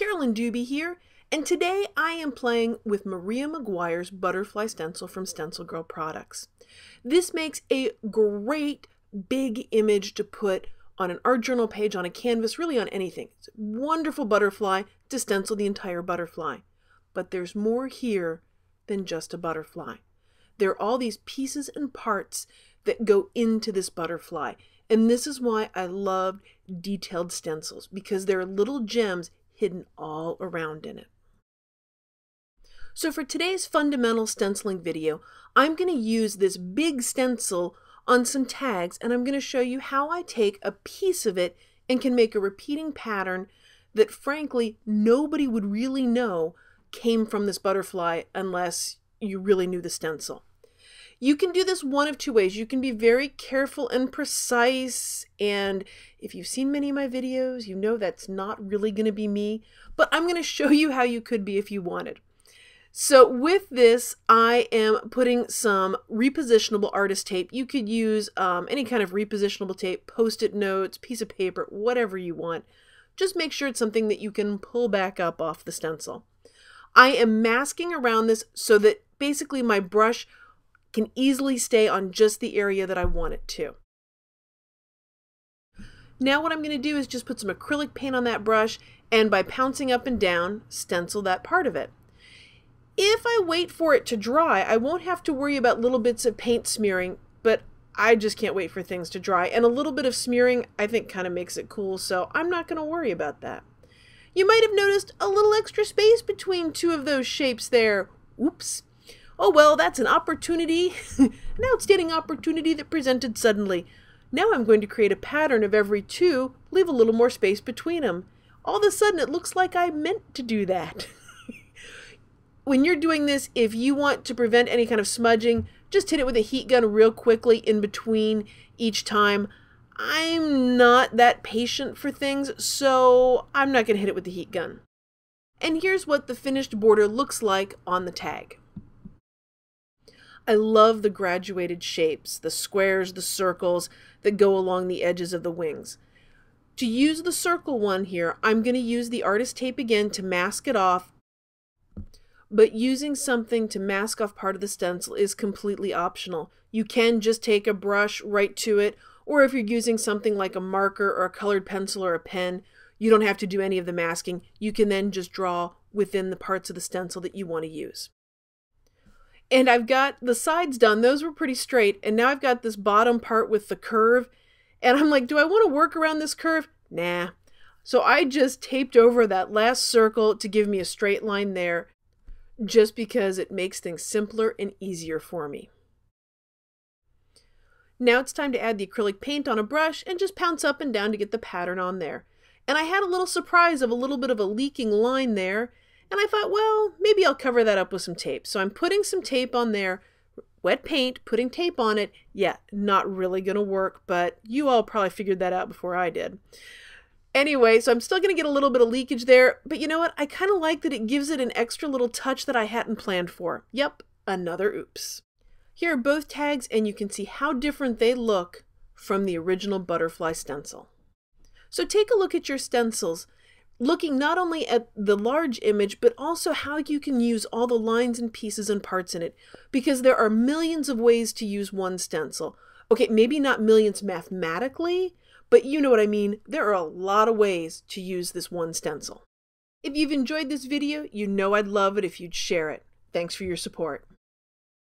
Carolyn Dube here, and today I am playing with Maria McGuire's butterfly stencil from Stencil Girl Products. This makes a great big image to put on an art journal page, on a canvas, really on anything. It's a wonderful butterfly to stencil the entire butterfly. But there's more here than just a butterfly. There are all these pieces and parts that go into this butterfly. And this is why I love detailed stencils, because there are little gems hidden all around in it. So for today's fundamental stenciling video, I'm going to use this big stencil on some tags, and I'm going to show you how I take a piece of it and can make a repeating pattern that frankly nobody would really know came from this butterfly unless you really knew the stencil. You can do this one of two ways. You can be very careful and precise, and if you've seen many of my videos, you know that's not really going to be me, but I'm going to show you how you could be if you wanted. So with this, I am putting some repositionable artist tape. You could use any kind of repositionable tape, post-it notes, piece of paper, whatever you want. Just make sure it's something that you can pull back up off the stencil. I am masking around this so that basically my brush can easily stay on just the area that I want it to. Now what I'm going to do is just put some acrylic paint on that brush, and by pouncing up and down, stencil that part of it. If I wait for it to dry, I won't have to worry about little bits of paint smearing, but I just can't wait for things to dry. And a little bit of smearing, I think, kind of makes it cool, so I'm not going to worry about that. You might have noticed a little extra space between two of those shapes there. Oops. Oh well, that's an opportunity, an outstanding opportunity that presented suddenly. Now I'm going to create a pattern of every two, leave a little more space between them. All of a sudden it looks like I meant to do that. When you're doing this, if you want to prevent any kind of smudging, just hit it with a heat gun real quickly in between each time. I'm not that patient for things, so I'm not going to hit it with the heat gun. And here's what the finished border looks like on the tag. I love the graduated shapes, the squares, the circles that go along the edges of the wings. To use the circle one here, I'm going to use the artist tape again to mask it off, but using something to mask off part of the stencil is completely optional. You can just take a brush right to it, or if you're using something like a marker or a colored pencil or a pen, you don't have to do any of the masking. You can then just draw within the parts of the stencil that you want to use. And I've got the sides done. Those were pretty straight. And now I've got this bottom part with the curve. And I'm like, do I want to work around this curve? Nah. So I just taped over that last circle to give me a straight line there, just because it makes things simpler and easier for me. Now it's time to add the acrylic paint on a brush and just pounce up and down to get the pattern on there. And I had a little surprise of a little bit of a leaking line there. And I thought, well, maybe I'll cover that up with some tape. So I'm putting some tape on there, wet paint, putting tape on it. Yeah, not really going to work, but you all probably figured that out before I did. Anyway, so I'm still going to get a little bit of leakage there, but you know what? I kind of like that it gives it an extra little touch that I hadn't planned for. Yep, another oops. Here are both tags, and you can see how different they look from the original butterfly stencil. So take a look at your stencils, looking not only at the large image, but also how you can use all the lines and pieces and parts in it, because there are millions of ways to use one stencil. Okay, maybe not millions mathematically, but you know what I mean. There are a lot of ways to use this one stencil. If you've enjoyed this video, you know I'd love it if you'd share it. Thanks for your support.